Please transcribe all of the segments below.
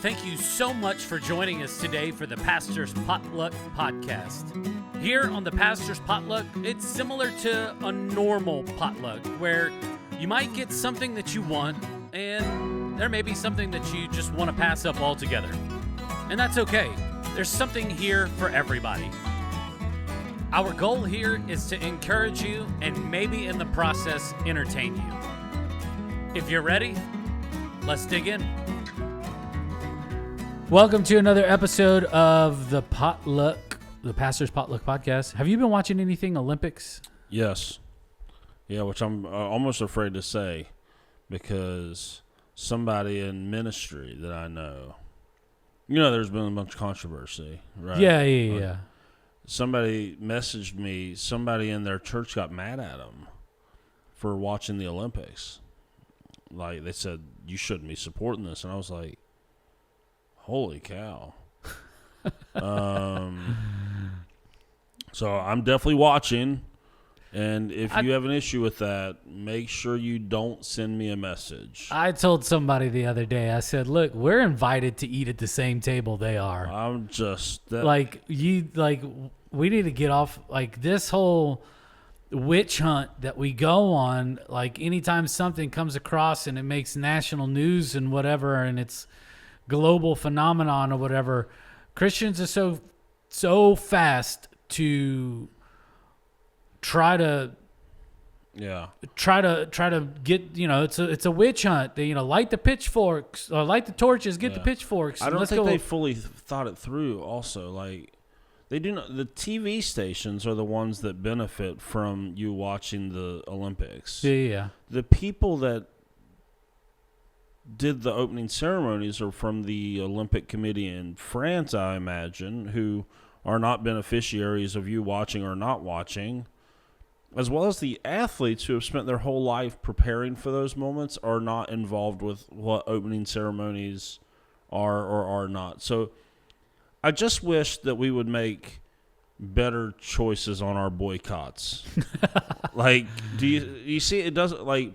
Thank you so much for joining us today for the Pastor's Potluck Podcast. Here on the Pastor's Potluck, it's similar to a normal potluck where you might get something that you want and there may be something that you just want to pass up altogether. And that's okay. There's something here for everybody. Our goal here is to encourage you and maybe in the process entertain you. If you're ready, let's dig in. Welcome to another episode of the Pastor's Potluck Podcast. Have you been watching anything Olympics? Yes. Yeah, which I'm almost afraid to say because somebody in ministry that I know, there's been a bunch of controversy, right? Yeah. Somebody messaged me, somebody in their church got mad at him for watching the Olympics. Like, they said, you shouldn't be supporting this. And I was like, holy cow. So I'm definitely watching. And if you have an issue with that, make sure you don't send me a message. I told somebody the other day, I said, look, we're invited to eat at the same table they are. I'm just... we need to get off, this whole witch hunt that we go on, anytime something comes across and it makes national news and whatever, and it's global phenomenon or whatever, Christians are so fast to try to get, it's a witch hunt. They, light the pitchforks or light the torches, get the pitchforks. I don't think they fully thought it through also. They do not, the TV stations are the ones that benefit from you watching the Olympics. Yeah. The people that did the opening ceremonies are from the Olympic Committee in France, I imagine, who are not beneficiaries of you watching or not watching, as well as the athletes who have spent their whole life preparing for those moments are not involved with what opening ceremonies are or are not. So I just wish that we would make better choices on our boycotts. Do you see it doesn't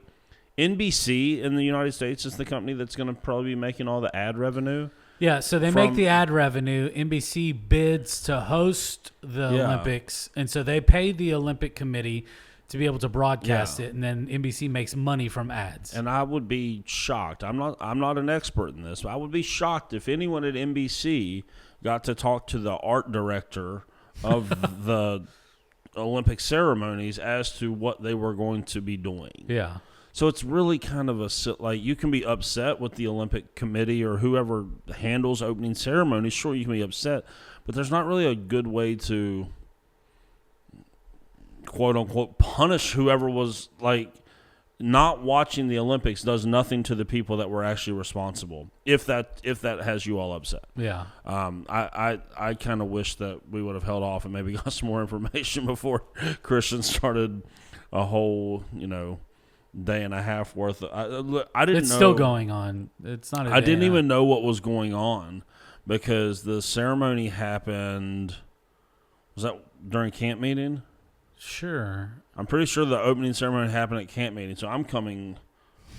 NBC in the United States is the company that's going to probably be making all the ad revenue. Yeah, so they make the ad revenue. NBC bids to host the Olympics, and so they pay the Olympic Committee to be able to broadcast it, and then NBC makes money from ads. And I would be shocked. I'm not an expert in this, but I would be shocked if anyone at NBC got to talk to the art director of the Olympic ceremonies as to what they were going to be doing. Yeah. So it's really kind of you can be upset with the Olympic Committee or whoever handles opening ceremonies. Sure, you can be upset, but there's not really a good way to, quote unquote, punish whoever was not watching the Olympics. Does nothing to the people that were actually responsible. If that has you all upset. Yeah. I kind of wish that we would have held off and maybe got some more information before Christians started a whole, day and a half worth of, I didn't know. It's still going on. It's not. I didn't even know what was going on because the ceremony happened. Was that during camp meeting? Sure. I'm pretty sure the opening ceremony happened at camp meeting. So I'm coming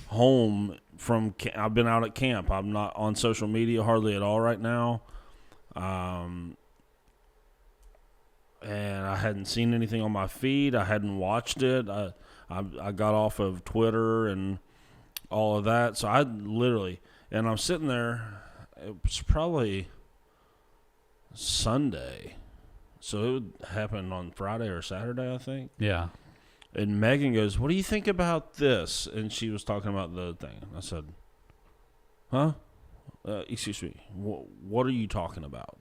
home from. I've been out at camp. I'm not on social media hardly at all right now. And I hadn't seen anything on my feed. I hadn't watched it. I got off of Twitter and all of that. So and I'm sitting there. It was probably Sunday. So it would happen on Friday or Saturday, I think. Yeah. And Megan goes, "What do you think about this?" And she was talking about the thing. I said, "Huh? Excuse me. What are you talking about?"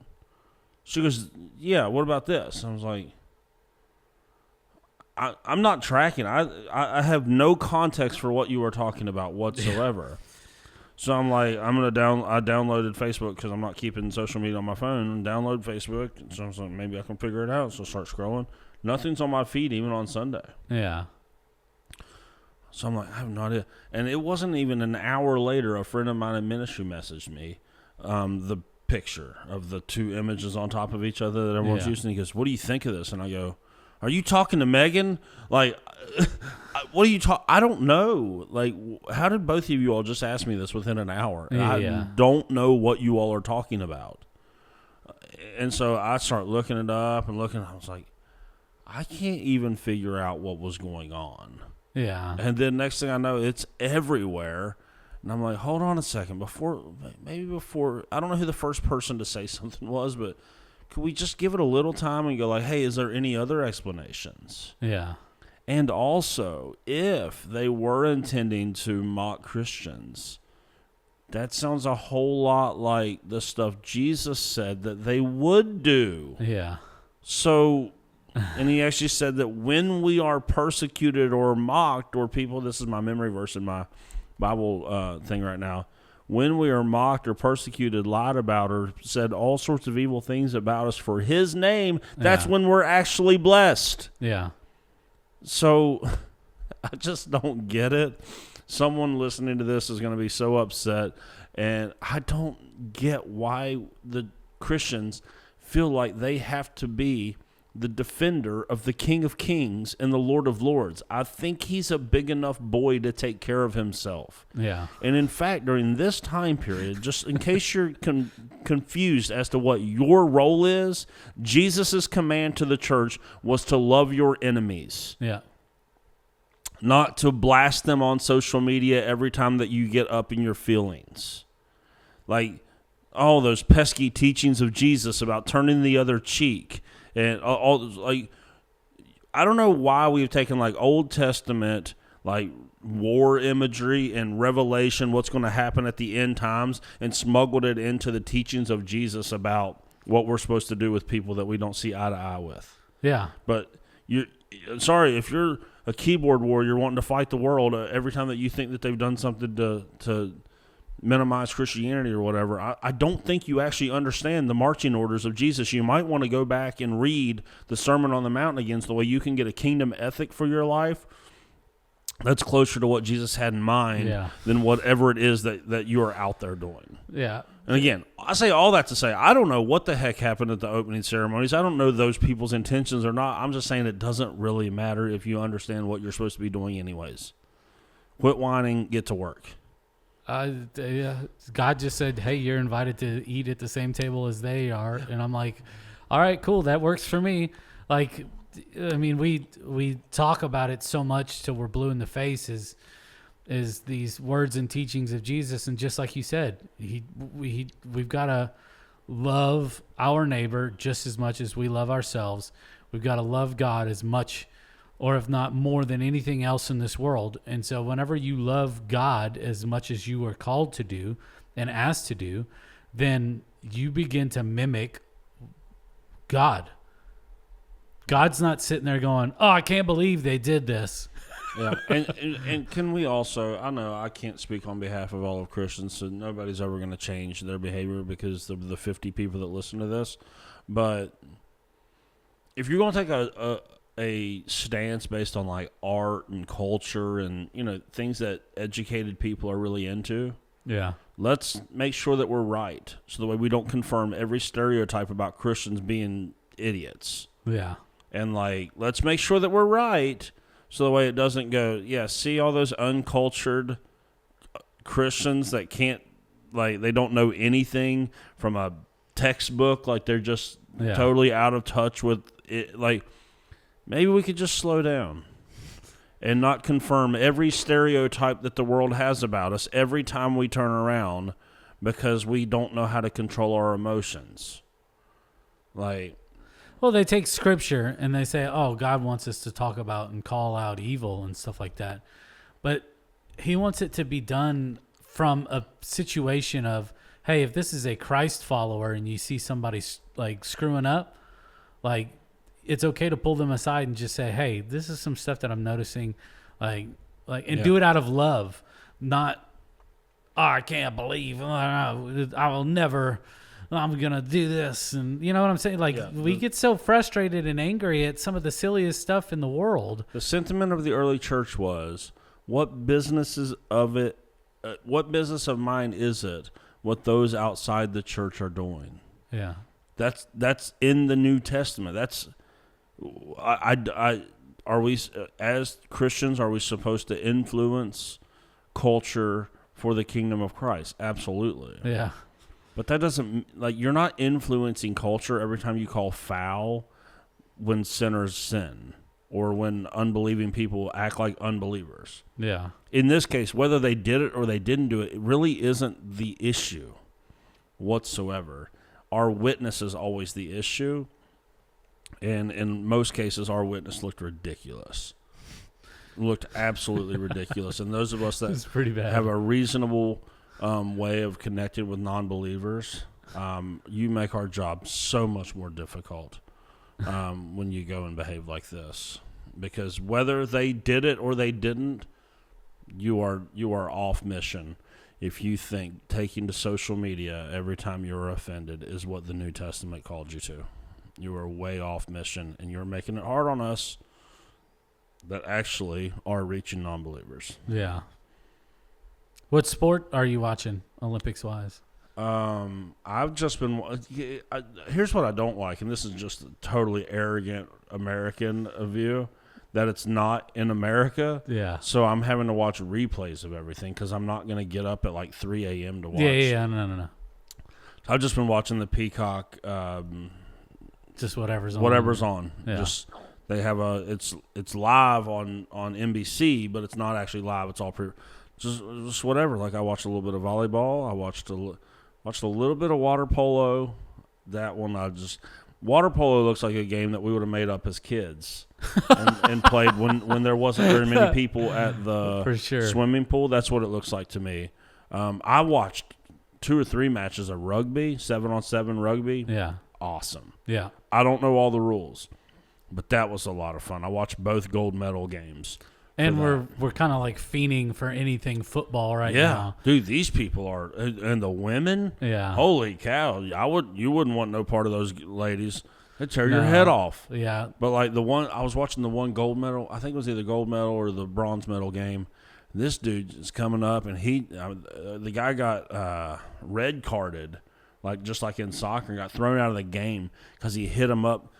She goes, "Yeah, what about this?" I was like, I'm not tracking. I have no context for what you were talking about whatsoever. So I'm like, I downloaded Facebook because I'm not keeping social media on my phone, and download Facebook. So I was like, maybe I can figure it out. So I start scrolling. Nothing's on my feed even on Sunday. Yeah. So I'm like, I have no idea. And it wasn't even an hour later, a friend of mine in ministry messaged me the picture of the two images on top of each other that everyone's using. He goes, "What do you think of this?" And I go, "Are you talking to Megan?" what are you talking? I don't know. Like, how did both of you all just ask me this within an hour? Yeah. I don't know what you all are talking about. And so I start looking it up and looking. I was like, I can't even figure out what was going on. Yeah. And then next thing I know, it's everywhere. And I'm like, hold on a second. Before, I don't know who the first person to say something was, but could we just give it a little time and go like, hey, is there any other explanations? Yeah. And also, if they were intending to mock Christians, that sounds a whole lot like the stuff Jesus said that they would do. Yeah. So, and he actually said that when we are persecuted or mocked, or people, this is my memory verse in my Bible thing right now, when we are mocked or persecuted, lied about, or said all sorts of evil things about us for his name, that's when we're actually blessed. Yeah. So I just don't get it. Someone listening to this is going to be so upset, and I don't get why the Christians feel like they have to be the defender of the King of Kings and the Lord of Lords. I think he's a big enough boy to take care of himself. Yeah. And in fact, during this time period, just in case you're confused as to what your role is, Jesus' command to the church was to love your enemies. Yeah. Not to blast them on social media every time that you get up in your feelings. Like, all those pesky teachings of Jesus about turning the other cheek. And all like, I don't know why we've taken like Old Testament, like war imagery and Revelation, what's going to happen at the end times, and smuggled it into the teachings of Jesus about what we're supposed to do with people that we don't see eye to eye with. Yeah. But sorry, if you're a keyboard warrior wanting to fight the world every time that you think that they've done something to minimize Christianity or whatever, I don't think you actually understand the marching orders of Jesus. You might want to go back and read the Sermon on the Mount again, so the way you can get a kingdom ethic for your life that's closer to what Jesus had in mind than whatever it is that you are out there doing. Yeah. And again, I say all that to say, I don't know what the heck happened at the opening ceremonies. I don't know those people's intentions or not. I'm just saying it doesn't really matter if you understand what you're supposed to be doing anyways. Quit whining, get to work. God just said, hey, you're invited to eat at the same table as they are. And I'm like, all right, cool. That works for me. Like, I mean, we talk about it so much till we're blue in the face is these words and teachings of Jesus. And just like you said, we've got to love our neighbor just as much as we love ourselves. We've got to love God as much, or if not more than anything else in this world. And so whenever you love God as much as you are called to do and asked to do, then you begin to mimic God. God's not sitting there going, oh, I can't believe they did this. Yeah, and can we also, I know I can't speak on behalf of all of Christians, so nobody's ever going to change their behavior because of the 50 people that listen to this, but if you're going to take a stance based on like art and culture and, you know, things that educated people are really into, let's make sure that we're right, so the way we don't confirm every stereotype about Christians being idiots. Yeah. And like, let's make sure that we're right, so the way it doesn't go, see all those uncultured Christians that can't, like, they don't know anything from a textbook, like they're just totally out of touch with it. Like, maybe we could just slow down and not confirm every stereotype that the world has about us every time we turn around, because we don't know how to control our emotions. Like, well, they take scripture and they say, oh, God wants us to talk about and call out evil and stuff like that. But he wants it to be done from a situation of, hey, if this is a Christ follower and you see somebody like screwing up, like, it's okay to pull them aside and just say, hey, this is some stuff that I'm noticing, do it out of love, not, oh, I can't believe, I will never, I'm going to do this. And you know what I'm saying? Like, we get so frustrated and angry at some of the silliest stuff in the world. The sentiment of the early church was, what business of mine is it what those outside the church are doing? Yeah. That's in the New Testament. That's, are we as Christians, are we supposed to influence culture for the kingdom of Christ? Absolutely. Yeah. But that doesn't, like, you're not influencing culture every time you call foul when sinners sin or when unbelieving people act like unbelievers. Yeah. In this case, whether they did it or they didn't do it, it really isn't the issue whatsoever. Our witness is always the issue. And in most cases, our witness looked ridiculous. Looked absolutely ridiculous. And those of us that It's pretty bad. have a reasonable way of connecting with non-believers, you make our job so much more difficult when you go and behave like this. Because whether they did it or they didn't, you are off mission if you think taking to social media every time you're offended is what the New Testament called you to. You are way off mission, and you're making it hard on us that actually are reaching non-believers. Yeah. What sport are you watching, Olympics-wise? I've just been. Here's what I don't like, and this is just a totally arrogant American view, that it's not in America. Yeah. So I'm having to watch replays of everything because I'm not going to get up at like 3 a.m. to watch. Yeah. No. I've just been watching the Peacock. Just whatever's on. Yeah. Just they have it's live on NBC, but it's not actually live. It's all just whatever. Like I watched a little bit of volleyball. I watched a little bit of water polo. That one water polo looks like a game that we would have made up as kids and played when there wasn't very many people at the For sure. swimming pool. That's what it looks like to me. I watched 2 or 3 matches of rugby, 7-on-7 rugby. Yeah. Awesome. Yeah. I don't know all the rules, but that was a lot of fun. I watched both gold medal games. And we're kind of like fiending for anything football right now. Dude, these people are, and the women. Yeah. Holy cow! You wouldn't want no part of those ladies. They'd tear your head off. Yeah. But like I was watching the one gold medal. I think it was either gold medal or the bronze medal game. This dude is coming up, and the guy got red carded, just like in soccer, and got thrown out of the game because he hit him up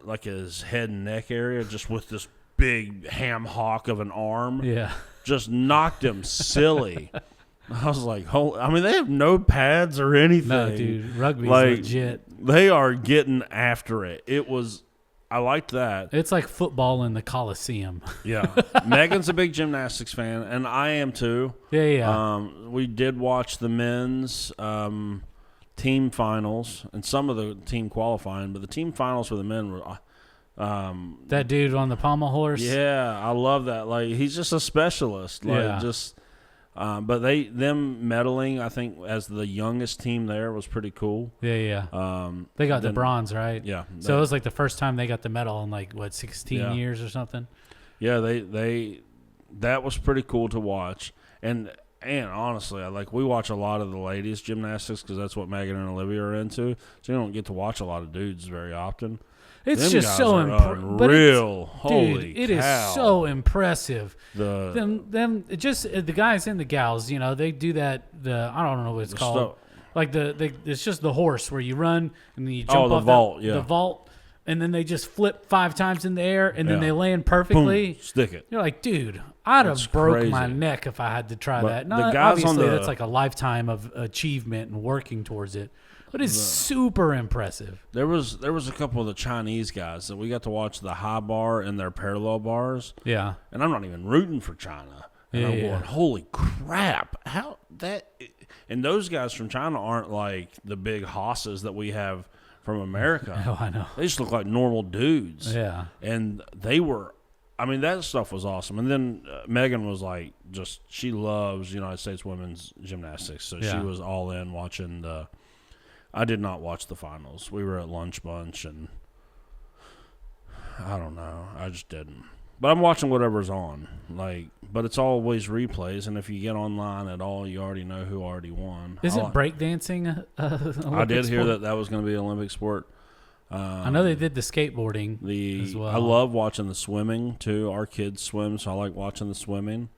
like his head and neck area just with this big ham hock of an arm. Yeah. Just knocked him silly. I was like, they have no pads or anything. No, dude, rugby's legit. They are getting after it. I liked that. It's like football in the Coliseum. Yeah. Megan's a big gymnastics fan, and I am too. Yeah. We did watch the men's team finals and some of the team qualifying, but the team finals for the men were that dude on the pommel horse. Yeah, I love that. Like, he's just a specialist. But them medaling, I think, as the youngest team there was pretty cool. Yeah. They got the bronze, right? Yeah. So it was like the first time they got the medal in 16 years or something. Yeah, that was pretty cool to watch. And honestly, we watch a lot of the ladies' gymnastics because that's what Megan and Olivia are into. So you don't get to watch a lot of dudes very often. It's Them just guys so are unreal. Holy cow. It is so impressive. The guys and the gals, they do that. I don't know what it's called. It's just the horse where you run and then you jump off vault. The vault, and then they just flip 5 times in the air and then they land perfectly. Boom, stick it. You're like, dude, I'd have broke my neck if I had to try that. No, the guys obviously that's like a lifetime of achievement and working towards it. But it's super impressive. There was a couple of the Chinese guys that we got to watch the high bar and their parallel bars. Yeah. And I'm not even rooting for China. And I'm going, holy crap. How that – and those guys from China aren't like the big hosses that we have from America. Oh, I know. They just look like normal dudes. Yeah. And they were – that stuff was awesome. And then Megan was like she loves United States women's gymnastics. So she was all in watching the – I did not watch the finals. We were at lunch bunch, and I don't know. I just didn't. But I'm watching whatever's on. But it's always replays, and if you get online at all, you already know who already won. Isn't breakdancing I did hear that was going to be an Olympic sport. I know they did the skateboarding as well. I love watching the swimming, too. Our kids swim, so I like watching the swimming.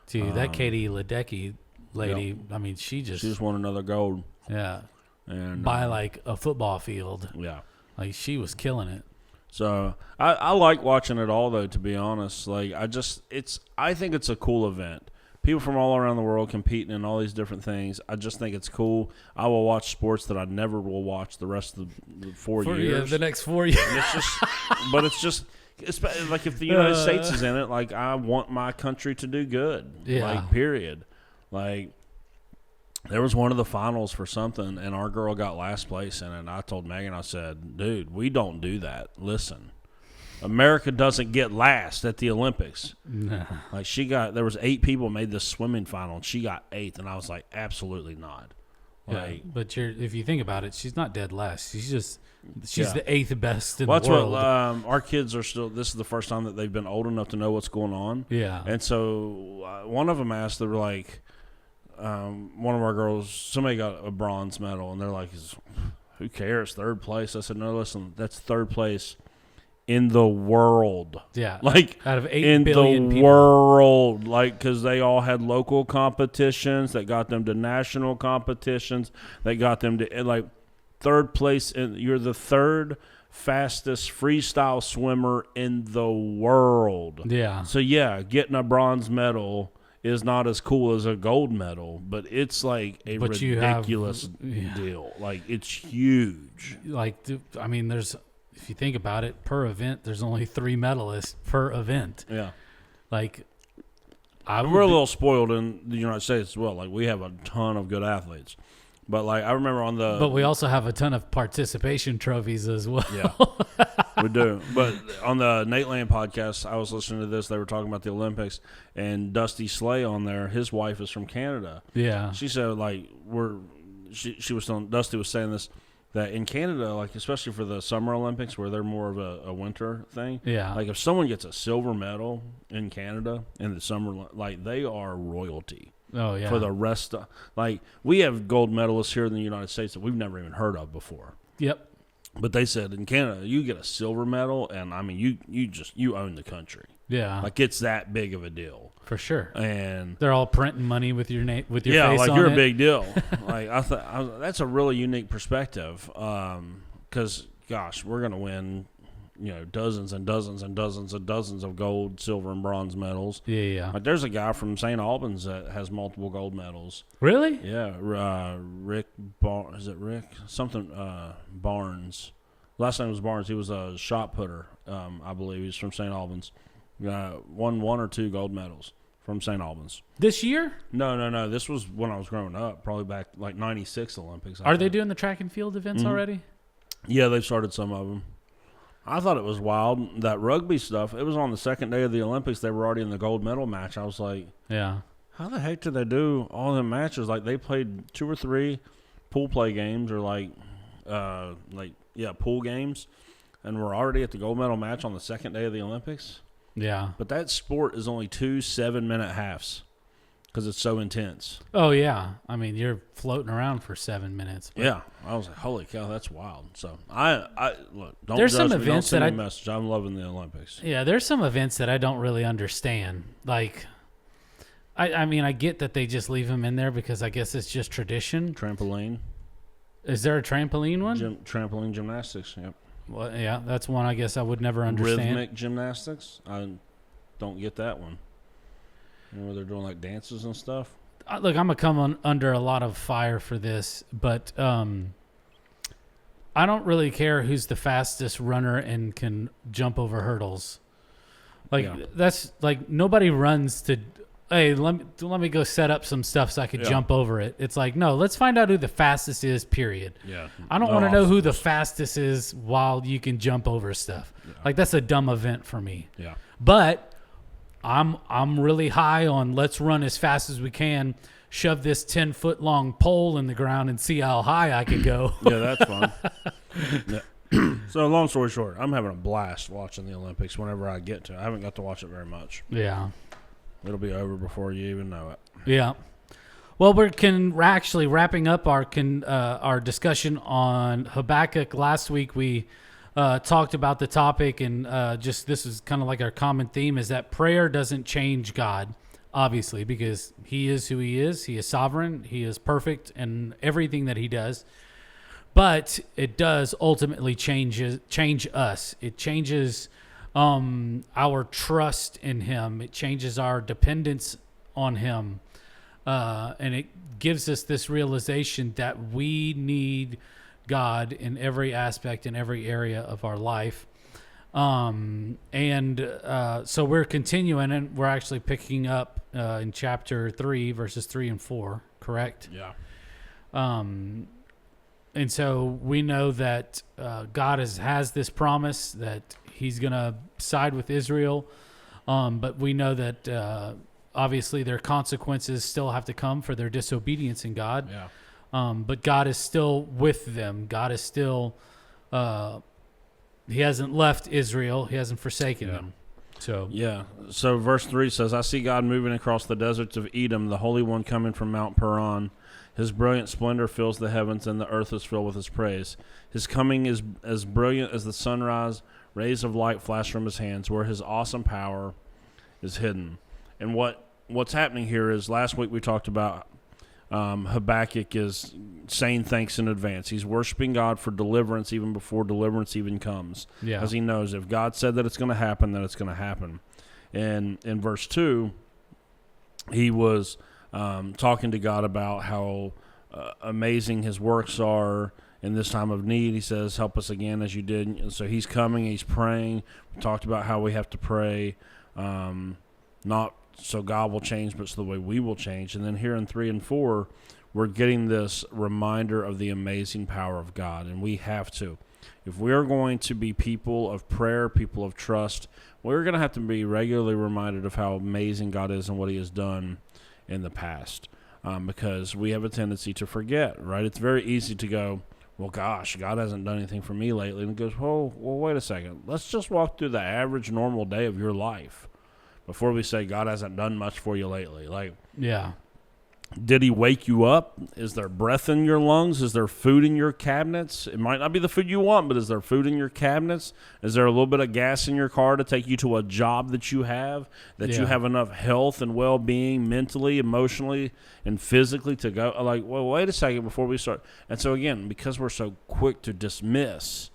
Dude, that Katie Ledecky lady, she just won another gold. Yeah. And by a football field. Yeah. She was killing it. So I like watching it all, though, to be honest. Like, I think it's a cool event. People from all around the world competing in all these different things. I just think it's cool. I will watch sports that I never will watch the rest of the 4 years. The next 4 years. It's like if the United States is in it, like I want my country to do good. Yeah. Like, period. Like, there was one of the finals for something, and our girl got last place in it. And I told Megan, I said, dude, we don't do that. Listen. America doesn't get last at the Olympics. No. Like there was 8 people made this swimming final, and she got 8th, and I was like, absolutely not. Like, but if you think about it, she's not dead last. She's the 8th best in the that's world. what our kids are still. This is the first time that they've been old enough to know what's going on. Yeah, and so one of them asked, they were like, one of our girls, somebody got a bronze medal, and they're like, who cares? 3rd place. I said, no, listen, that's 3rd place. In the world. Yeah. Like, out of 8 billion people. In the world. Like, because they all had local competitions that got them to national competitions. That got them to, like, 3rd place. You're the 3rd fastest freestyle swimmer in the world. Yeah. So, yeah, getting a bronze medal is not as cool as a gold medal, but it's like a ridiculous deal. Like, it's huge. Like, I mean, if you think about it, per event, there's only 3 medalists per event. Yeah. Like, we're a little spoiled in the United States as well. Like, we have a ton of good athletes. But, like, I remember But we also have a ton of participation trophies as well. Yeah, we do. But on the Nate Land podcast, I was listening to this. They were talking about the Olympics. And Dusty Slay on there, his wife is from Canada. Yeah. She said, like, she was telling, Dusty was saying this, that in Canada, like, especially for the Summer Olympics where they're more of a winter thing, like, if someone gets a silver medal in Canada in the summer, like, they are royalty. Oh, yeah. For the rest of, like, we have gold medalists here in the United States that we've never even heard of before. Yep. But they said in Canada, you get a silver medal, and, I mean, you own the country. Yeah. Like, it's that big of a deal. For sure. And they're all printing money with your name, with your face on it. Yeah, like, you're a big deal. Like, I thought that's a really unique perspective. Because, gosh, we're going to win, dozens and dozens and dozens and dozens of gold, silver, and bronze medals. Yeah. Like, there's a guy from St. Albans that has multiple gold medals. Really? Yeah. Rick Barnes. Last name was Barnes. He was a shot putter, I believe. He's from St. Albans. Won 1 or 2 gold medals from St. Albans. This year? No. This was when I was growing up, probably back like 96 Olympics. Are they doing the track and field events already? Yeah, they've started some of them. I thought it was wild. That rugby stuff, it was on the second day of the Olympics. They were already in the gold medal match. I was like, yeah. How the heck did they do all them matches? Like, they played 2 or 3 pool play games or pool games, and we're already at the gold medal match on the second day of the Olympics. Yeah. But that sport is only 2 7-minute halves because it's so intense. Oh, yeah. I mean, you're floating around for 7 minutes. Yeah. I was like, holy cow, that's wild. So, I look, don't there's judge some me. events don't send that me a message. I'm loving the Olympics. Yeah, there's some events that I don't really understand. Like, I mean, I get that they just leave them in there because I guess it's just tradition. Trampoline. Is there a trampoline one? Trampoline gymnastics, yep. Well, yeah, that's one I guess I would never understand. Rhythmic gymnastics? I don't get that one. Where they're doing, like, dances and stuff? Look, I'm going to come under a lot of fire for this, but I don't really care who's the fastest runner and can jump over hurdles. Like, that's, like, nobody runs to, hey, let me go set up some stuff so I could jump over it. It's like, no, let's find out who the fastest is, period. Yeah. I don't want to know who the fastest is while you can jump over stuff. Yeah. Like, that's a dumb event for me. Yeah. But I'm really high on let's run as fast as we can, shove this 10-foot long pole in the ground and see how high I can go. Yeah, that's fun. Yeah. So, long story short, I'm having a blast watching the Olympics whenever I get to. I haven't got to watch it very much. Yeah. It'll be over before you even know it. Yeah. Well, we're actually wrapping up our discussion on Habakkuk. Last week we talked about the topic, and just this is kind of like our common theme, is that prayer doesn't change God, obviously, because he is who he is. He is sovereign. He is perfect in everything that he does. But it does ultimately change us. It changes our trust in him. It changes our dependence on him. And it gives us this realization that we need God in every aspect, in every area of our life. So we're continuing, and we're actually picking up in chapter 3, verses 3 and 4, correct? Yeah. And so we know that God has this promise that he's going to side with Israel, but we know that obviously their consequences still have to come for their disobedience in God. Yeah. But God is still with them. God is still, he hasn't left Israel. He hasn't forsaken them. So So verse 3 says, I see God moving across the deserts of Edom, the Holy One coming from Mount Paran. His brilliant splendor fills the heavens, and the earth is filled with his praise. His coming is as brilliant as the sunrise. Rays of light flash from his hands, where his awesome power is hidden. And what's happening here is, last week we talked about Habakkuk is saying thanks in advance. He's worshiping God for deliverance even before deliverance even comes. Yeah. As he knows, if God said that it's going to happen, then it's going to happen. And in verse 2, he was talking to God about how amazing his works are in this time of need. He says, help us again as you did. And so he's coming, he's praying. We talked about how we have to pray, not so God will change, but so the way we will change. And then here in 3 and 4, we're getting this reminder of the amazing power of God, and we have to. If we are going to be people of prayer, people of trust, we're going to have to be regularly reminded of how amazing God is and what he has done in the past, because we have a tendency to forget, right? It's very easy to go, well, gosh, God hasn't done anything for me lately. And it goes, well, wait a second. Let's just walk through the average normal day of your life before we say God hasn't done much for you lately. Like, yeah. Did he wake you up? Is there breath in your lungs? Is there food in your cabinets? It might not be the food you want, but is there food in your cabinets? Is there a little bit of gas in your car to take you to a job that you have, that you have enough health and well-being mentally, emotionally, and physically to go? Like, well, wait a second before we start. And so, again, because we're so quick to dismiss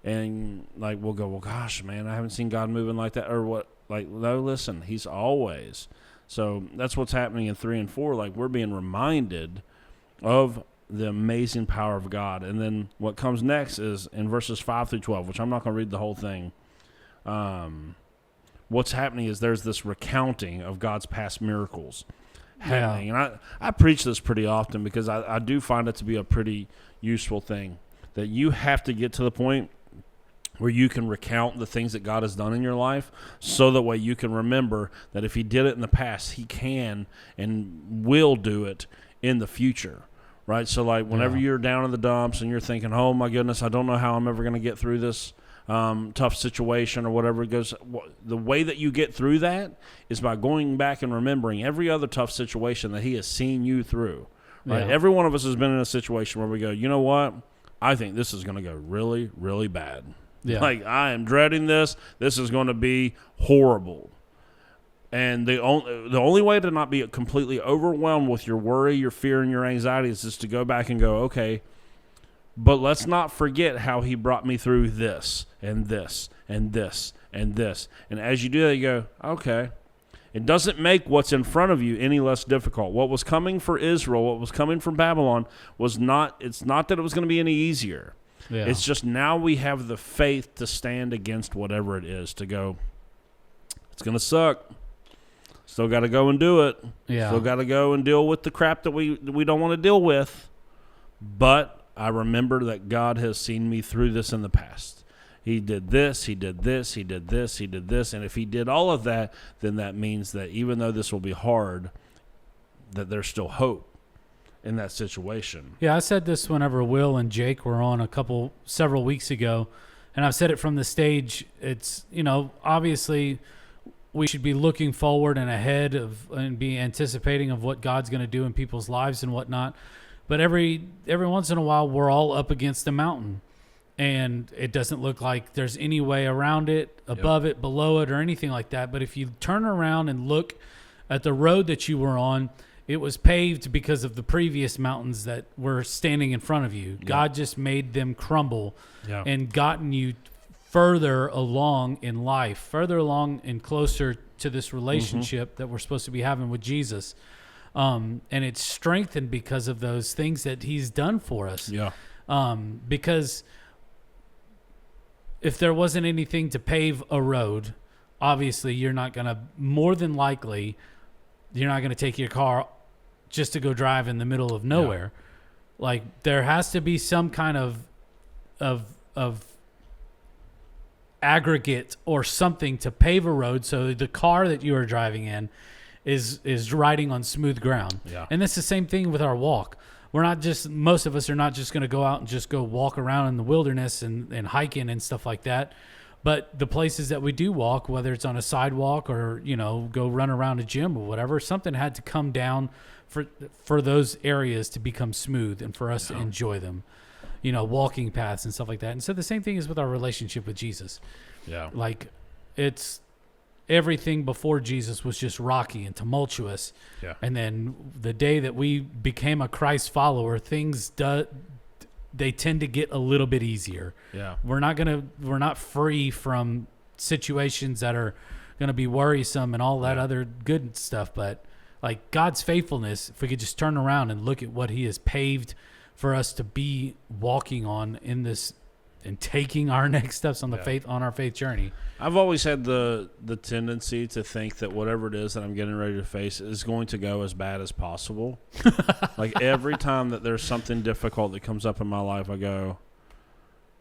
and, like, we'll go, well, gosh, man, I haven't seen God moving like that, or what? Like, no, listen, he's always. So that's what's happening in 3 and 4. Like, we're being reminded of the amazing power of God. And then what comes next is in verses 5 through 12, which I'm not going to read the whole thing. What's happening is there's this recounting of God's past miracles happening. And I preach this pretty often because I do find it to be a pretty useful thing, that you have to get to the point where you can recount the things that God has done in your life, so that way you can remember that if he did it in the past, he can and will do it in the future, right? So, like, whenever you're down in the dumps and you're thinking, oh, my goodness, I don't know how I'm ever going to get through this tough situation or whatever it goes, the way that you get through that is by going back and remembering every other tough situation that he has seen you through, right? Every one of us has been in a situation where we go, you know what? I think this is going to go really, really bad. Yeah. Like, I am dreading this. This is going to be horrible. And the only way to not be completely overwhelmed with your worry, your fear, and your anxiety is just to go back and go, okay, but let's not forget how he brought me through this and this and this and this. And as you do that, you go, okay. It doesn't make what's in front of you any less difficult. What was coming for Israel, what was coming from Babylon, it's not that it was going to be any easier. Yeah. It's just now we have the faith to stand against whatever it is, to go, it's going to suck. Still got to go and do it. Yeah. Still got to go and deal with the crap that we don't want to deal with. But I remember that God has seen me through this in the past. He did this, he did this, he did this, he did this. And if he did all of that, then that means that even though this will be hard, that there's still hope in that situation. Yeah, I said this whenever Will and Jake were on several weeks ago, and I've said it from the stage. It's, obviously we should be looking forward and ahead of and be anticipating of what God's going to do in people's lives and whatnot. But every once in a while, we're all up against a mountain, and it doesn't look like there's any way around it, above it, below it, or anything like that. But if you turn around and look at the road that you were on, it was paved because of the previous mountains that were standing in front of you. God just made them crumble and gotten you further along in life, further along and closer to this relationship that we're supposed to be having with Jesus. And it's strengthened because of those things that he's done for us. Yeah. Because if there wasn't anything to pave a road, obviously you're not going to, more than likely, you're not going to take your car just to go drive in the middle of nowhere. Yeah. Like, there has to be some kind of aggregate or something to pave a road so the car that you are driving in is riding on smooth ground. Yeah. And that's the same thing with our walk. Most of us are not just going to go out and just go walk around in the wilderness and hiking and stuff like that. But the places that we do walk, whether it's on a sidewalk or, go run around a gym or whatever, something had to come down for those areas to become smooth and for us to enjoy them, walking paths and stuff like that. And so the same thing is with our relationship with Jesus. Yeah. Like, it's everything before Jesus was just rocky and tumultuous. Yeah. And then the day that we became a Christ follower, things they tend to get a little bit easier. Yeah. We're not free from situations that are going to be worrisome and all that other good stuff. But like God's faithfulness, if we could just turn around and look at what he has paved for us to be walking on in this and taking our next steps on the on our faith journey. I've always had the tendency to think that whatever it is that I'm getting ready to face is going to go as bad as possible. Like every time that there's something difficult that comes up in my life, I go,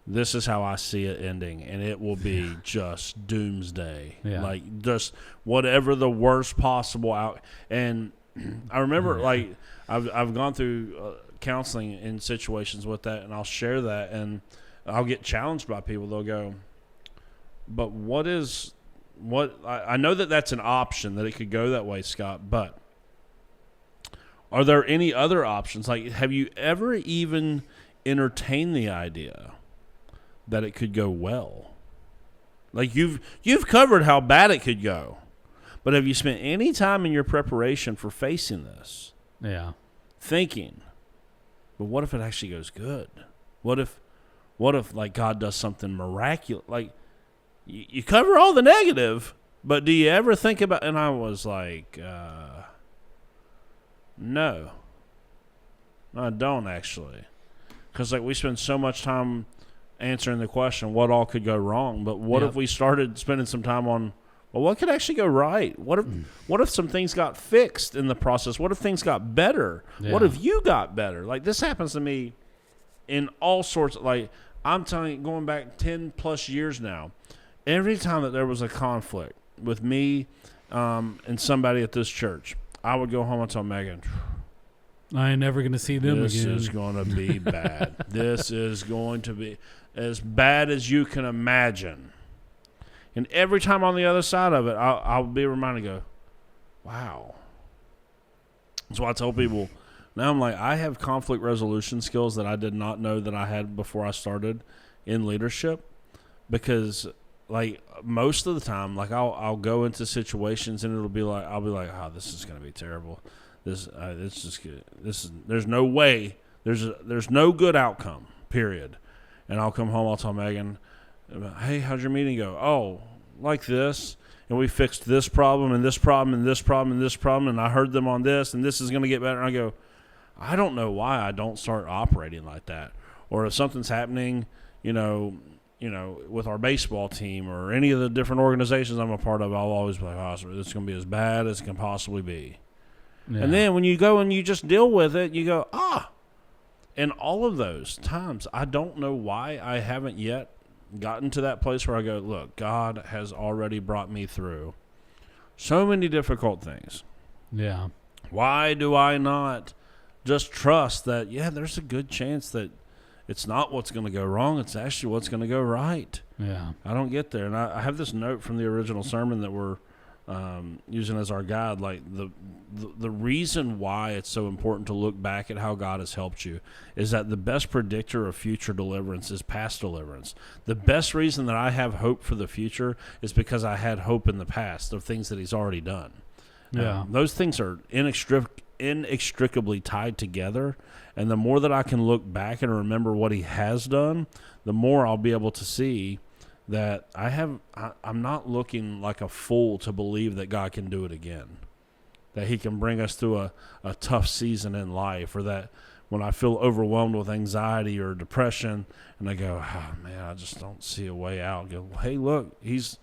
this is how I see it ending, and it will be just doomsday. Yeah. Like just whatever the worst possible out. And I remember like I've gone through counseling in situations with that, and I'll share that, and I'll get challenged by people. They'll go, but I know that that's an option, that it could go that way, Scott, but are there any other options? Like, have you ever even entertained the idea that it could go well? Like, you've covered how bad it could go, but have you spent any time in your preparation for facing this? Yeah. Thinking, but what if it actually goes good? What if like God does something miraculous? Like you cover all the negative, but do you ever think about? And I was like, no, I don't actually, because like we spend so much time answering the question, what all could go wrong? But what if we started spending some time on, well, what could actually go right? What if some things got fixed in the process? What if things got better? Yeah. What if you got better? Like this happens to me in all sorts of, like, I'm telling you, going back 10 plus years now, every time that there was a conflict with me and somebody at this church, I would go home and tell Megan, I ain't never going to see them this again. This is going to be bad. This is going to be as bad as you can imagine. And every time on the other side of it, I'll be reminded to go, wow. That's why I tell people, now I'm like, I have conflict resolution skills that I did not know that I had before I started in leadership, because like most of the time, like I'll go into situations and I'll be like, oh, this is going to be terrible. This is good. There's no way. There's no good outcome, period. And I'll come home, I'll tell Megan, hey, how'd your meeting go? Oh, like this. And we fixed this problem and this problem and this problem and this problem, and I heard them on this, and this is going to get better. And I go, I don't know why I don't start operating like that. Or if something's happening, with our baseball team or any of the different organizations I'm a part of, I'll always be like, oh, it's going to be as bad as it can possibly be. Yeah. And then when you go and you just deal with it, you go, And all of those times, I don't know why I haven't yet gotten to that place where I go, look, God has already brought me through so many difficult things. Yeah. Why do I not just trust that, there's a good chance that it's not what's going to go wrong, it's actually what's going to go right. Yeah. I don't get there. And I have this note from the original sermon that we're using as our guide, like the reason why it's so important to look back at how God has helped you is that the best predictor of future deliverance is past deliverance. The best reason that I have hope for the future is because I had hope in the past of things that he's already done. Yeah. Those things are inextricably tied together. And the more that I can look back and remember what he has done, the more I'll be able to see that I'm not looking like a fool to believe that God can do it again, that he can bring us through a tough season in life, or that when I feel overwhelmed with anxiety or depression and I go, oh, man, I just don't see a way out. I go, hey, look, he's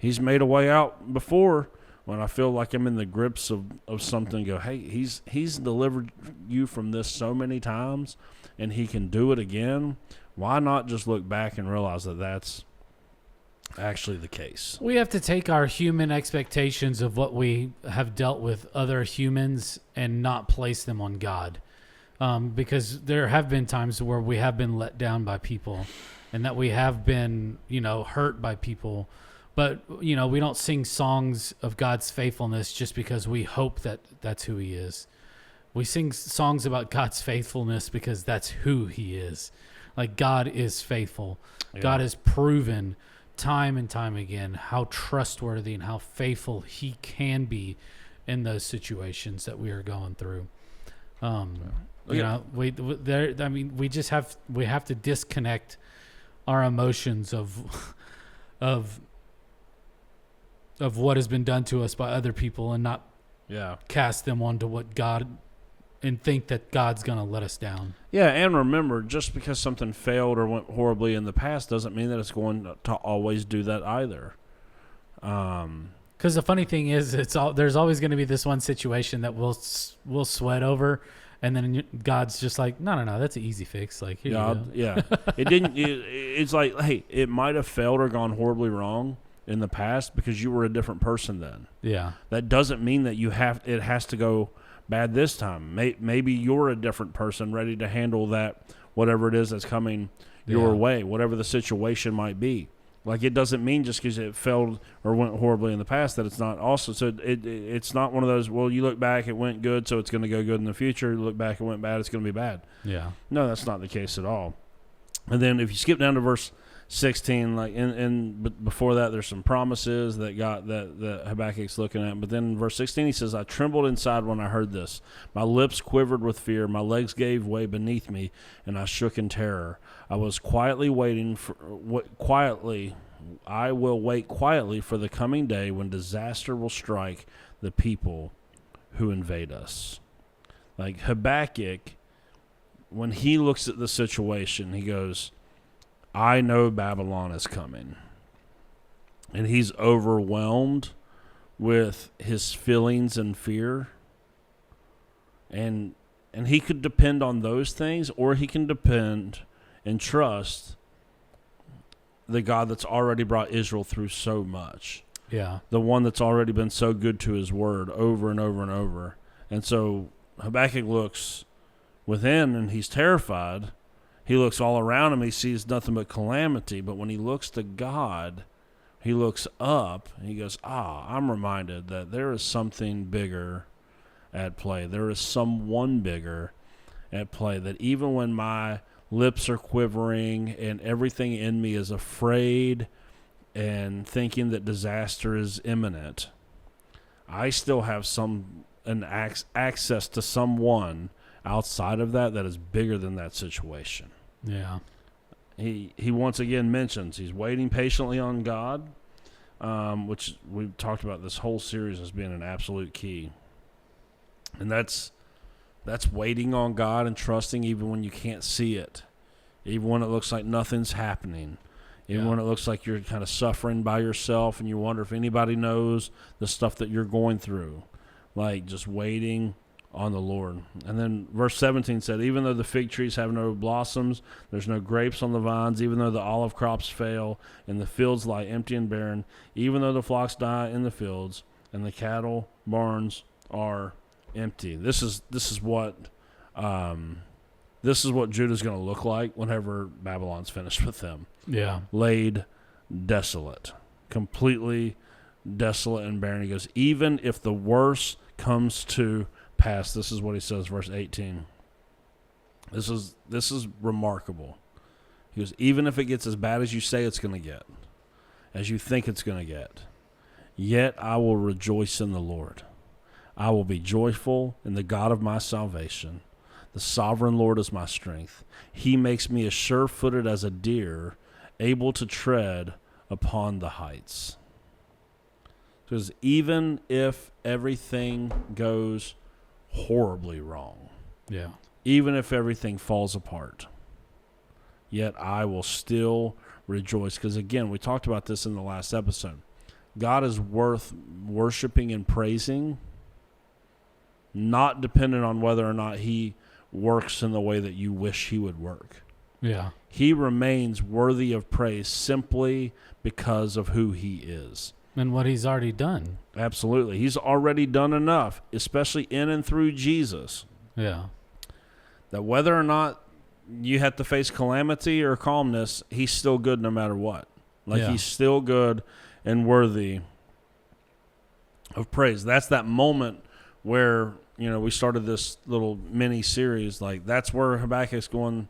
made a way out before. When I feel like I'm in the grips of something, go, hey, he's delivered you from this so many times, and he can do it again. Why not just look back and realize that that's actually the case? We have to take our human expectations of what we have dealt with other humans and not place them on God. Because there have been times where we have been let down by people and that we have been, hurt by people. But, we don't sing songs of God's faithfulness just because we hope that that's who he is. We sing songs about God's faithfulness because that's who he is. Like, God is faithful. Yeah. God has proven time and time again how trustworthy and how faithful he can be in those situations that we are going through. We have to disconnect our emotions of what has been done to us by other people and not cast them onto what God and think that God's going to let us down. Yeah, and remember, just because something failed or went horribly in the past doesn't mean that it's going to always do that either. Because the funny thing is, there's always going to be this one situation that we'll sweat over, and then God's just like, no, that's an easy fix. Like, here you go. Yeah. It didn't. It's like, hey, it might have failed or gone horribly wrong in the past because you were a different person then. Yeah. That doesn't mean that it has to go bad this time. Maybe you're a different person ready to handle that, whatever it is that's coming your way, whatever the situation might be. Like, it doesn't mean just because it failed or went horribly in the past that it's not also. So it's not one of those, well, you look back, it went good, so it's going to go good in the future. You look back, it went bad, it's going to be bad. Yeah. No, that's not the case at all. And then if you skip down to verse 16, like but before that, there's some promises that Habakkuk's looking at. But then in verse 16, he says, I trembled inside when I heard this. My lips quivered with fear. My legs gave way beneath me, and I shook in terror. I was quietly waiting I will wait quietly for the coming day when disaster will strike the people who invade us. Like Habakkuk, when he looks at the situation, he goes, I know Babylon is coming. And he's overwhelmed with his feelings and fear. And he could depend on those things, or he can depend and trust the God that's already brought Israel through so much. Yeah. The one that's already been so good to his word over and over and over. And so Habakkuk looks within and he's terrified. He looks all around him. He sees nothing but calamity. But when he looks to God, he looks up and he goes, I'm reminded that there is something bigger at play. There is someone bigger at play, that even when my lips are quivering and everything in me is afraid and thinking that disaster is imminent, I still have access to someone outside of that is bigger than that situation. Yeah. He once again mentions he's waiting patiently on God, which we've talked about this whole series as being an absolute key. And that's waiting on God and trusting even when you can't see it, even when it looks like nothing's happening, even when it looks like you're kind of suffering by yourself and you wonder if anybody knows the stuff that you're going through. Like, just waiting on the Lord. And then verse 17 said, even though the fig trees have no blossoms, there's no grapes on the vines, even though the olive crops fail and the fields lie empty and barren, even though the flocks die in the fields and the cattle barns are empty. This is what Judah's going to look like whenever Babylon's finished with them. Yeah. Laid desolate, completely desolate and barren. He goes, even if the worst comes to pass, this is what he says, verse 18. This is remarkable. He goes, even if it gets as bad as you say it's going to get, as you think it's going to get, yet I will rejoice in the Lord. I will be joyful in the God of my salvation. The sovereign Lord is my strength. He makes me as sure-footed as a deer, able to tread upon the heights. Because even if everything goes horribly wrong, Yeah. even if everything falls apart, yet I will still rejoice. Because again, we talked about this in the last episode. God is worth worshiping and praising, not dependent on whether or not he works in the way that you wish he would work. Yeah. He remains worthy of praise simply because of who he is. And what he's already done. Absolutely. He's already done enough, especially in and through Jesus, Yeah. that whether or not you have to face calamity or calmness, he's still good no matter what. Like, Yeah. he's still good and worthy of praise. That's that moment where, we started this little mini series. Like, that's where Habakkuk's going,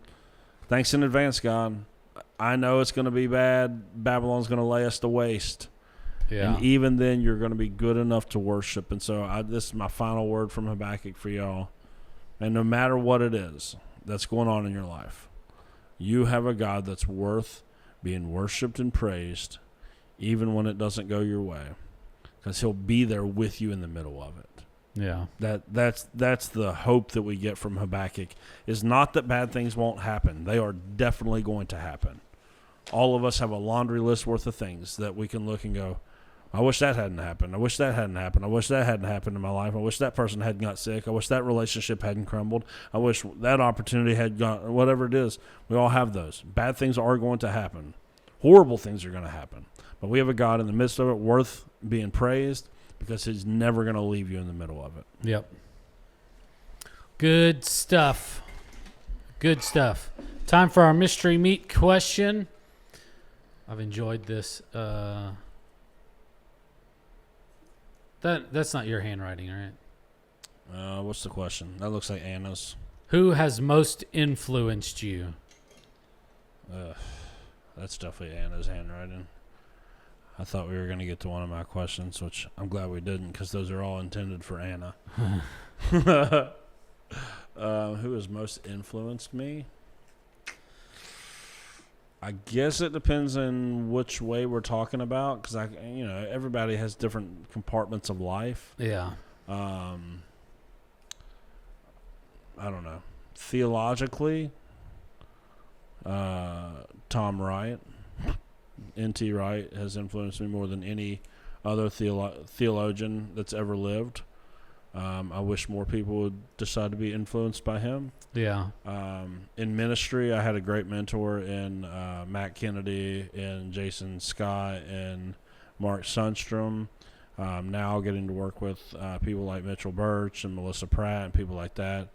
thanks in advance, God. I know it's going to be bad. Babylon's going to lay us to waste. Yeah. And even then, you're going to be good enough to worship. And so this is my final word from Habakkuk for y'all. And no matter what it is that's going on in your life, you have a God that's worth being worshiped and praised, even when it doesn't go your way, because he'll be there with you in the middle of it. Yeah. That's the hope that we get from Habakkuk, is not that bad things won't happen. They are definitely going to happen. All of us have a laundry list worth of things that we can look and go, I wish that hadn't happened. I wish that hadn't happened. I wish that hadn't happened in my life. I wish that person hadn't got sick. I wish that relationship hadn't crumbled. I wish that opportunity had gone, whatever it is. We all have those. Bad things are going to happen. Horrible things are going to happen. But we have a God in the midst of it worth being praised, because he's never going to leave you in the middle of it. Yep. Good stuff. Good stuff. Time for our mystery meat question. I've enjoyed this. That's not your handwriting, right? What's the question? That looks like Anna's. Who has most influenced you? That's definitely Anna's handwriting. I thought we were going to get to one of my questions, which I'm glad we didn't, because those are all intended for Anna. Who has most influenced me? I guess it depends on which way we're talking about, because everybody has different compartments of life. Yeah. I don't know. Theologically, Tom Wright, N.T. Wright, has influenced me more than any other theologian that's ever lived. I wish more people would decide to be influenced by him. Yeah. In ministry, I had a great mentor in Matt Kennedy and Jason Scott and Mark Sundstrom. Now getting to work with people like Mitchell Birch and Melissa Pratt and people like that.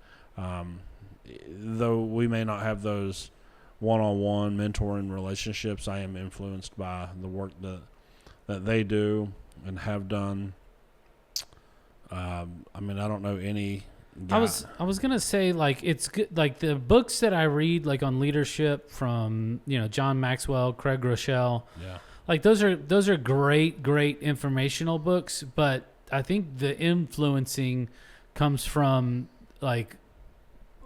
Though we may not have those one-on-one mentoring relationships, I am influenced by the work that they do and have done. I don't know any guy. I was gonna say, like, it's good, like the books that I read, like on leadership from John Maxwell, Craig Rochelle. Yeah. Like those are great informational books, but I think the influencing comes from like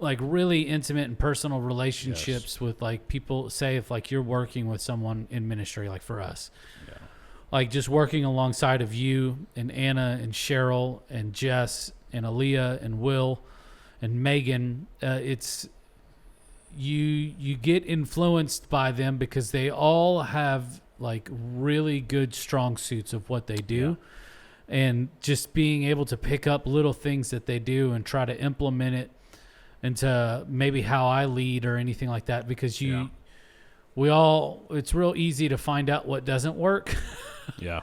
really intimate and personal relationships with like people. Say if like you're working with someone in ministry, like for us, like just working alongside of you and Anna and Cheryl and Jess and Aaliyah and Will and Megan, it's you get influenced by them because they all have like really good strong suits of what they do. Yeah. And just being able to pick up little things that they do and try to implement it into maybe how I lead or anything like that, because it's real easy to find out what doesn't work. Yeah.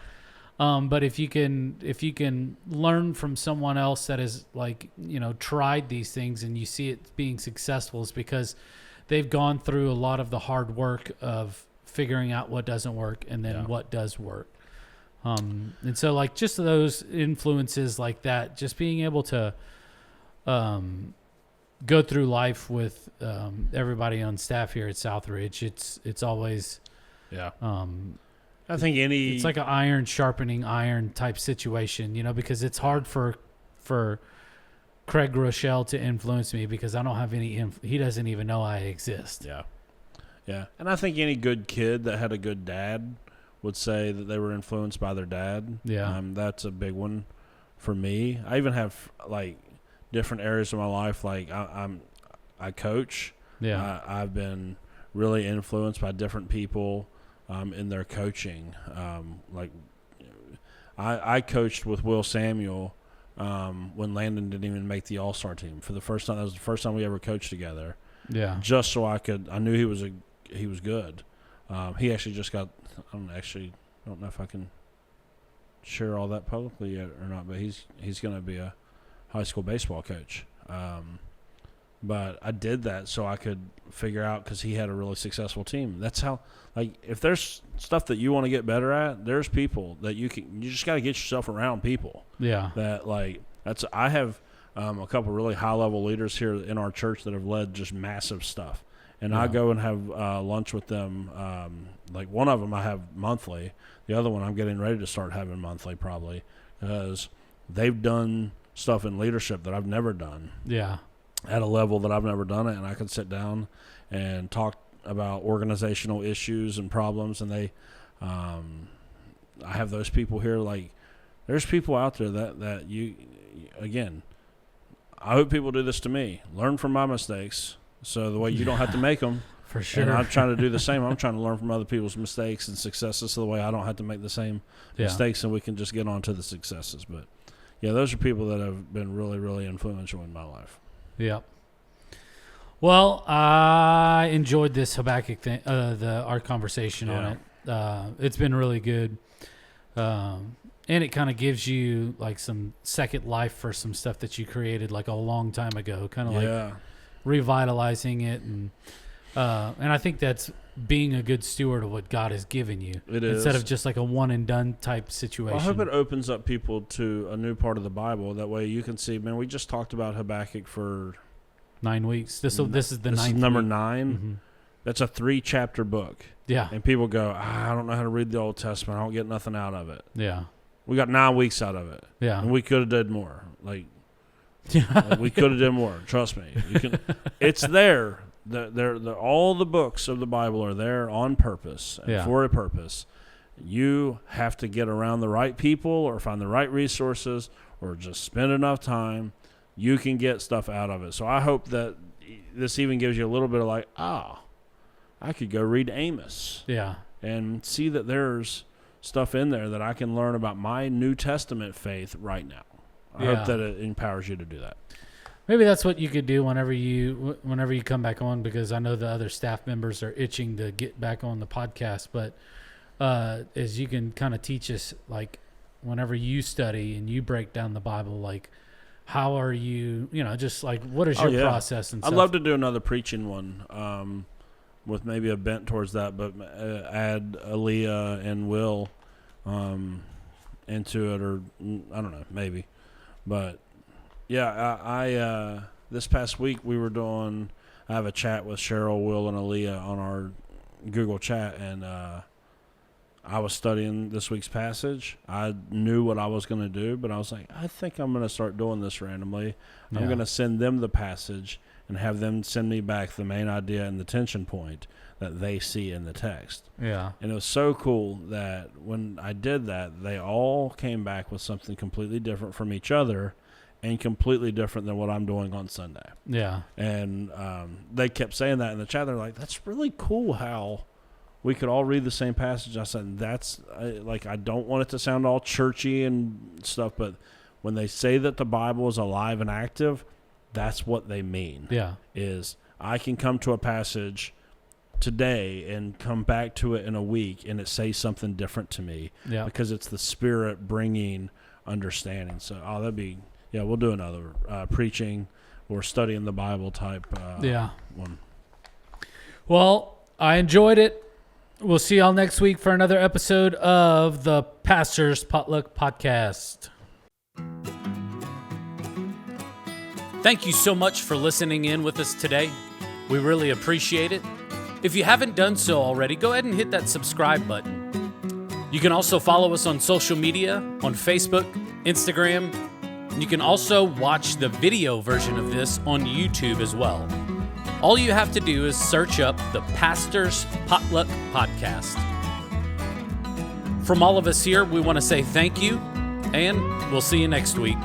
But if you can learn from someone else that has tried these things and you see it being successful, is because they've gone through a lot of the hard work of figuring out what doesn't work and then what does work. And so like just those influences like that, just being able to go through life with everybody on staff here at Southridge, it's always I think it's like an iron sharpening iron type situation, because it's hard for for Craig Rochelle to influence me because I don't have any he doesn't even know I exist. Yeah. Yeah. And I think any good kid that had a good dad would say that they were influenced by their dad. Yeah. That's a big one for me. I even have like different areas of my life. Like I coach. Yeah. I've been really influenced by different people in their coaching. Like I coached with Will Samuel when Landon didn't even make the All-Star team for the first time. That was the first time we ever coached together. Yeah. Just so I knew he was good. He actually just got. I don't know if I can share all that publicly yet or not. But he's going to be a high school baseball coach. But I did that so I could figure out, because he had a really successful team. That's how, like, if there's stuff that you want to get better at, there's people that you just got to get yourself around people. Yeah. I have a couple really high level leaders here in our church that have led just massive stuff. And I go and have lunch with them. Like one of them I have monthly. The other one I'm getting ready to start having monthly probably, because they've done stuff in leadership that I've never done. Yeah. At a level that I've never done it, and I can sit down and talk about organizational issues and problems, and I have those people here. Like, there's people out there that you, again, I hope people do this to me. Learn from my mistakes, so the way you don't have to make them. For sure. And I'm trying to do the same. I'm trying to learn from other people's mistakes and successes, so the way I don't have to make the same mistakes, and we can just get on to the successes. But, yeah, those are people that have been really, really influential in my life. Yep. Well, I enjoyed this Habakkuk thing, our conversation on it. It's been really good. And it kind of gives you like some second life for some stuff that you created like a long time ago, kind of like revitalizing it. And I think that's being a good steward of what God has given you. It is. Instead of just like a one and done type situation. Well, I hope it opens up people to a new part of the Bible. That way you can see, man, we just talked about Habakkuk for 9 weeks. This is the ninth. Number week. 9. Mm-hmm. That's a 3-chapter book. Yeah. And people go, I don't know how to read the Old Testament. I don't get nothing out of it. Yeah. We got 9 weeks out of it. Yeah. And we could have done more. Like we could have done more. Trust me. It's there. All the books of the Bible are there on purpose and for a purpose. You have to get around the right people or find the right resources or just spend enough time. You can get stuff out of it. So I hope that this even gives you a little bit of like, I could go read Amos. Yeah. And see that there's stuff in there that I can learn about my New Testament faith right now. I hope that it empowers you to do that. Maybe that's what you could do whenever you come back on, because I know the other staff members are itching to get back on the podcast. But as you can kind of teach us, like whenever you study and you break down the Bible, like how are you, just like what is your process and stuff? I'd love to do another preaching one with maybe a bent towards that, but add Aaliyah and Will into it, or I don't know, maybe. But yeah, I this past week I have a chat with Cheryl, Will, and Aaliyah on our Google chat, and I was studying this week's passage. I knew what I was going to do, but I was like, I think I'm going to start doing this randomly. I'm going to send them the passage and have them send me back the main idea and the tension point that they see in the text. Yeah. And it was so cool that when I did that, they all came back with something completely different from each other and completely different than what I'm doing on Sunday. Yeah. And they kept saying that in the chat. They're like, that's really cool how we could all read the same passage. I said, I don't want it to sound all churchy and stuff, but when they say that the Bible is alive and active, that's what they mean. Yeah. Is I can come to a passage today and come back to it in a week and it says something different to me. Yeah. Because it's the Spirit bringing understanding. So, that'd be, we'll do another preaching or studying the Bible type one. Well, I enjoyed it. We'll see y'all next week for another episode of the Pastor's Potluck Podcast. Thank you so much for listening in with us today. We really appreciate it. If you haven't done so already, go ahead and hit that subscribe button. You can also follow us on social media, on Facebook, Instagram, You can also watch the video version of this on YouTube as well. All you have to do is search up the Pastor's Potluck Podcast. From all of us here, we want to say thank you, and we'll see you next week.